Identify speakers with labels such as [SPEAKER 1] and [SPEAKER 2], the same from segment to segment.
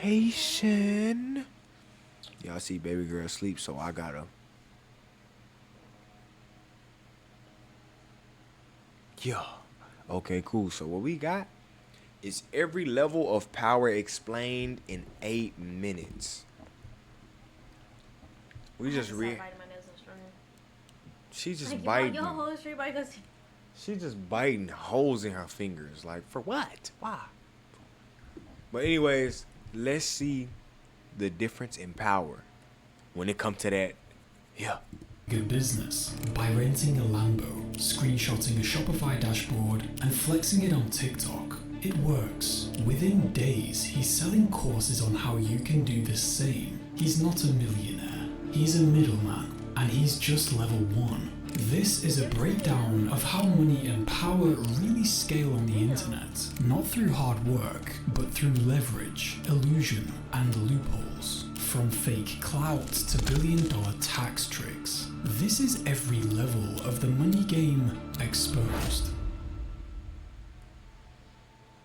[SPEAKER 1] Station. Y'all see baby girl sleep, so I gotta. Yeah. Okay, cool. So what we got is every level of power explained in 8 minutes. We just read. She's just biting. She's just biting holes in her fingers. Like, for what? Why? But anyways, let's see the difference in power when it comes to that. Yeah.
[SPEAKER 2] Good business by renting a Lambo, screenshotting a Shopify dashboard, and flexing it on TikTok. It works. Within days, he's selling courses on how you can do the same. He's not a millionaire. He's a middleman, and he's just level 1. This is a breakdown of how money and power really scale on the internet, not through hard work, but through leverage, illusion, and loopholes. From fake clout to billion-dollar tax tricks. This is every level of the money game exposed.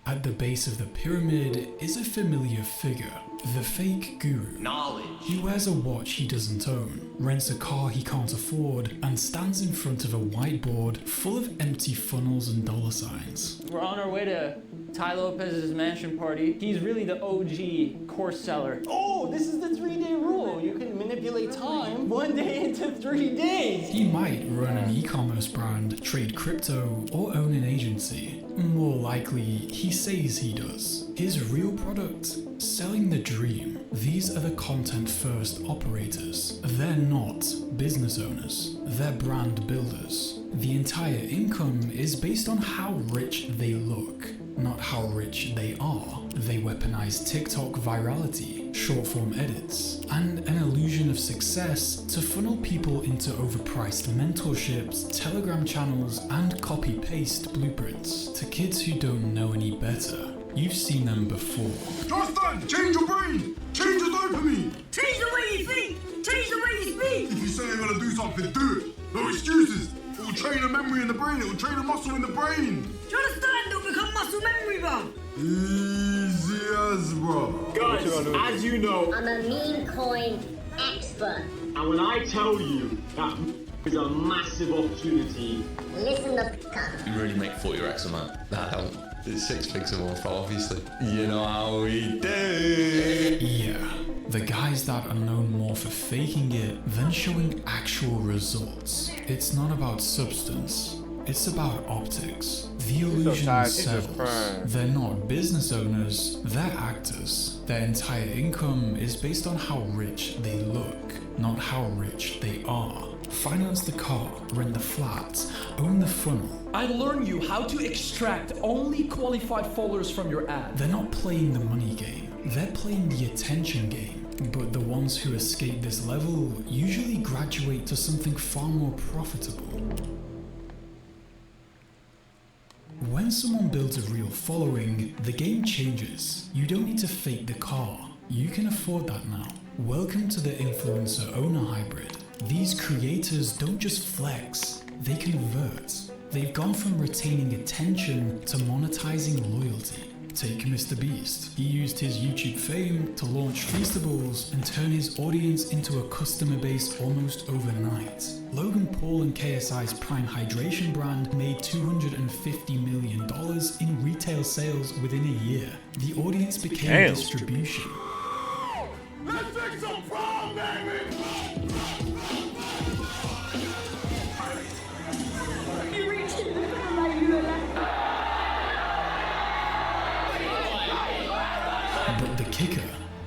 [SPEAKER 2] At the base of the pyramid is a familiar figure, the fake guru.
[SPEAKER 3] Knowledge.
[SPEAKER 2] He wears a watch he doesn't own, rents a car he can't afford, and stands in front of a whiteboard full of empty funnels and dollar signs.
[SPEAKER 4] We're on our way to Ty Lopez's mansion party. He's really the OG course seller.
[SPEAKER 3] Oh, this is the 3-day rule. You can manipulate time 1 day into 3 days.
[SPEAKER 2] He might run an e-commerce brand, trade crypto, or own an agency. More likely, he says he does. His real product? Selling the dream. These are the content-first operators. They're not business owners. They're brand builders. The entire income is based on how rich they look, not how rich they are. They weaponize TikTok virality, short-form edits, and an illusion of success to funnel people into overpriced mentorships, Telegram channels, and copy-paste blueprints to kids who don't know any better. You've seen them before.
[SPEAKER 5] Justin, change your brain! Change your dopamine!
[SPEAKER 6] Change the way you think! Change the way you speak!
[SPEAKER 5] If you say you're gonna do something, do it! No excuses! It will train a memory in the brain, it will train a muscle in the brain!
[SPEAKER 6] Do you understand? It'll become muscle memory, bro!
[SPEAKER 5] Easy as, bro.
[SPEAKER 3] Guys, as you know,
[SPEAKER 7] I'm a meme coin expert.
[SPEAKER 3] and when I tell you that is a massive opportunity,
[SPEAKER 7] Listen the f*** up.
[SPEAKER 8] You really make 40 racks a month. That helps. It's 6 figures or more, obviously. You know how we do.
[SPEAKER 2] Yeah, the guys that are known more for faking it than showing actual results. It's not about substance, it's about optics. The illusion sells. They're not business owners, they're actors. Their entire income is based on how rich they look, not how rich they are. Finance the car, rent the flat, own the funnel.
[SPEAKER 9] I learn you how to extract only qualified followers from your ad.
[SPEAKER 2] They're not playing the money game, they're playing the attention game. But the ones who escape this level usually graduate to something far more profitable. When someone builds a real following, the game changes. You don't need to fake the car. You can afford that now. Welcome to the influencer owner hybrid. These creators don't just flex, they convert. They've gone from retaining attention to monetizing loyalty. Take Mr. Beast. He used his YouTube fame to launch Feastables and turn his audience into a customer base almost overnight. Logan Paul and KSI's Prime Hydration brand made $250 million in retail sales within a year. The audience became distribution.
[SPEAKER 5] Let's fix some problem, baby!
[SPEAKER 2] But the kicker,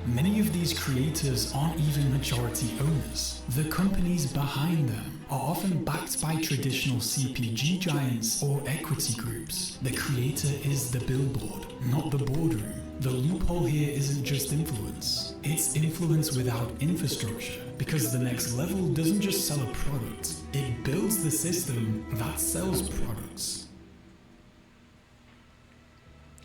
[SPEAKER 2] many of these creators aren't even majority owners. The companies behind them are often backed by traditional CPG giants or equity groups. The creator is the billboard, not the boardroom. The loophole here isn't just influence, it's influence without infrastructure. Because the next level doesn't just sell a product, it builds the system that sells products.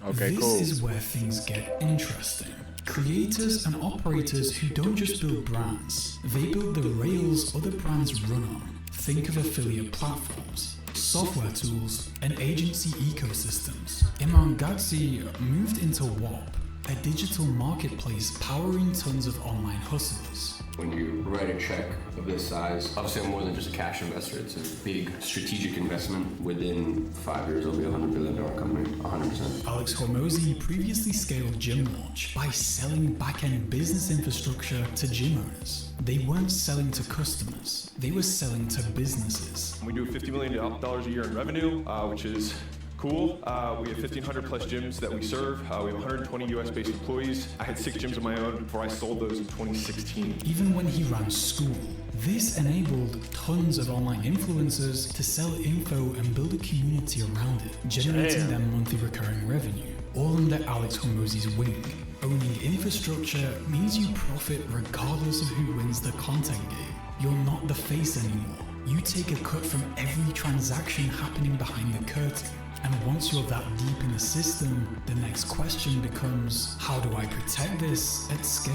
[SPEAKER 1] Okay, cool.
[SPEAKER 2] This is where things get interesting. Creators and operators who don't just build brands, they build the rails other brands run on. Think of affiliate platforms, software tools, and agency ecosystems. Imran Gadzhi moved into WAP, a digital marketplace powering tons of online hustlers.
[SPEAKER 10] When you write a check of this size, obviously I'm more than just a cash investor. It's a big strategic investment. Within 5 years, it'll be a $100 billion company, 100%.
[SPEAKER 2] Alex Hormozi previously scaled Gym Launch by selling back-end business infrastructure to gym owners. They weren't selling to customers, they were selling to businesses.
[SPEAKER 11] We do $50 million a year in revenue, which is cool. We have 1,500 plus gyms that we serve. We have 120 US-based employees. I had 6 gyms of my own before I sold those in 2016.
[SPEAKER 2] Even when he ran school, this enabled tons of online influencers to sell info and build a community around it, generating them monthly recurring revenue, all under Alex Hormozi's wing. Owning infrastructure means you profit regardless of who wins the content game. You're not the face anymore. You take a cut from every transaction happening behind the curtain. And once you're that deep in the system, the next question becomes, how do I protect this at scale?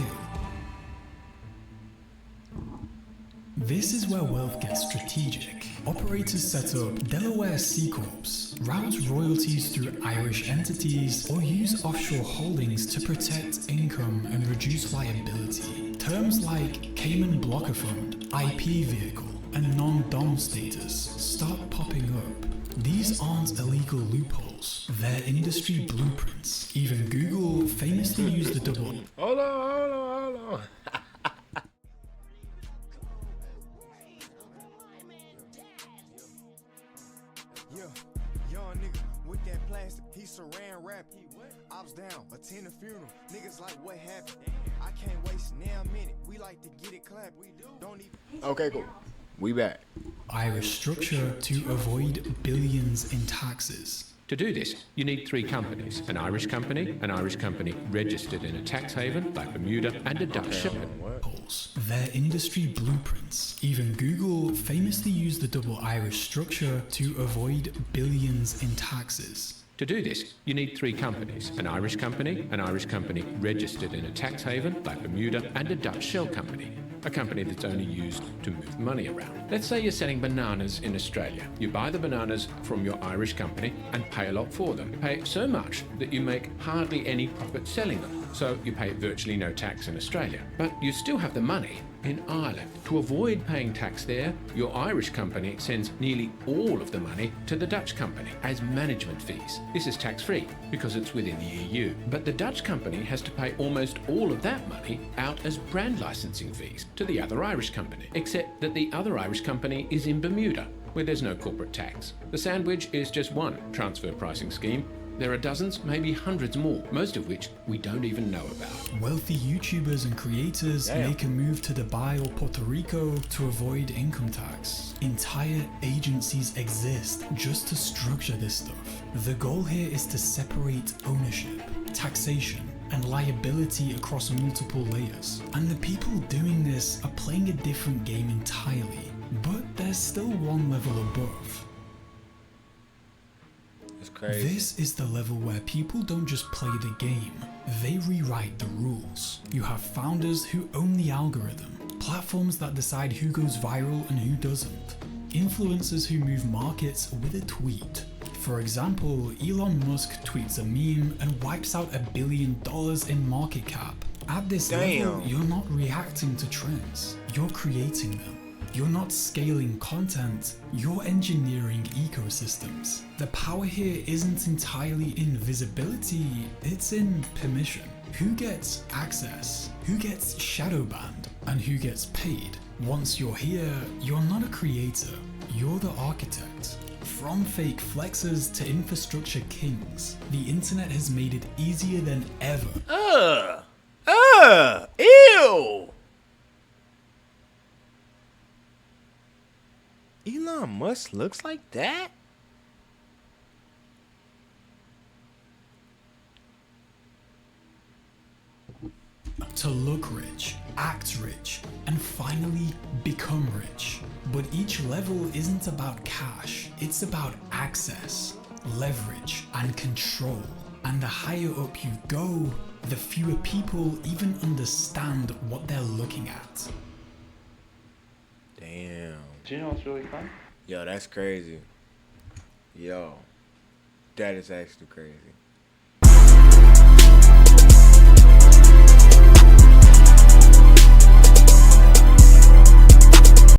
[SPEAKER 2] This is where wealth gets strategic. Operators set up Delaware C Corps, route royalties through Irish entities, or use offshore holdings to protect income and reduce liability. Terms like Cayman Blocker Fund, IP vehicle, and non-dom status start popping up. These aren't illegal loopholes, they're industry blueprints. Even Google famously used the double.
[SPEAKER 1] Hold on.
[SPEAKER 12] Young nigga with that plastic, he saran wrap. Ops down, attend a funeral. Niggas like, what happened? I can't waste now a minute. We like to get it clapped. We do. Don't even.
[SPEAKER 1] Okay, cool. We back.
[SPEAKER 2] Irish structure to avoid billions in taxes.
[SPEAKER 13] To do this, you need 3 companies: an Irish company registered in a tax haven like Bermuda, and a Dutch company.
[SPEAKER 2] Their industry blueprints. Even Google famously used the double Irish structure to avoid billions in taxes.
[SPEAKER 13] To do this, you need 3 companies: an Irish company registered in a tax haven like Bermuda, and a Dutch shell company, a company that's only used to move money around. Let's say you're selling bananas in Australia. You buy the bananas from your Irish company and pay a lot for them. You pay so much that you make hardly any profit selling them, so you pay virtually no tax in Australia. But you still have the money in Ireland. To avoid paying tax there, your Irish company sends nearly all of the money to the Dutch company as management fees. This is tax-free because it's within the EU. But the Dutch company has to pay almost all of that money out as brand licensing fees to the other Irish company, except that the other Irish company is in Bermuda, where there's no corporate tax. The sandwich is just one transfer pricing scheme. There are dozens, maybe hundreds more, most of which we don't even know about.
[SPEAKER 2] Wealthy YouTubers and creators make a move to Dubai or Puerto Rico to avoid income tax. Entire agencies exist just to structure this stuff. The goal here is to separate ownership, taxation, and liability across multiple layers. And the people doing this are playing a different game entirely, but there's still one level above.
[SPEAKER 1] Crazy.
[SPEAKER 2] This is the level where people don't just play the game, they rewrite the rules. You have founders who own the algorithm, platforms that decide who goes viral and who doesn't, influencers who move markets with a tweet. For example, Elon Musk tweets a meme and wipes out $1 billion in market cap. At this level, you're not reacting to trends, you're creating them. You're not scaling content, you're engineering ecosystems. The power here isn't entirely in visibility, it's in permission. Who gets access? Who gets shadow banned? And who gets paid? Once you're here, you're not a creator, you're the architect. From fake flexes to infrastructure kings, the internet has made it easier than ever.
[SPEAKER 1] Ew! Elon Musk looks like that?
[SPEAKER 2] To look rich, act rich, and finally become rich. But each level isn't about cash, it's about access, leverage, and control. And the higher up you go, the fewer people even understand what they're looking at.
[SPEAKER 1] Damn.
[SPEAKER 4] Do you know what's really fun?
[SPEAKER 1] Yo, that's crazy. Yo, that is actually crazy.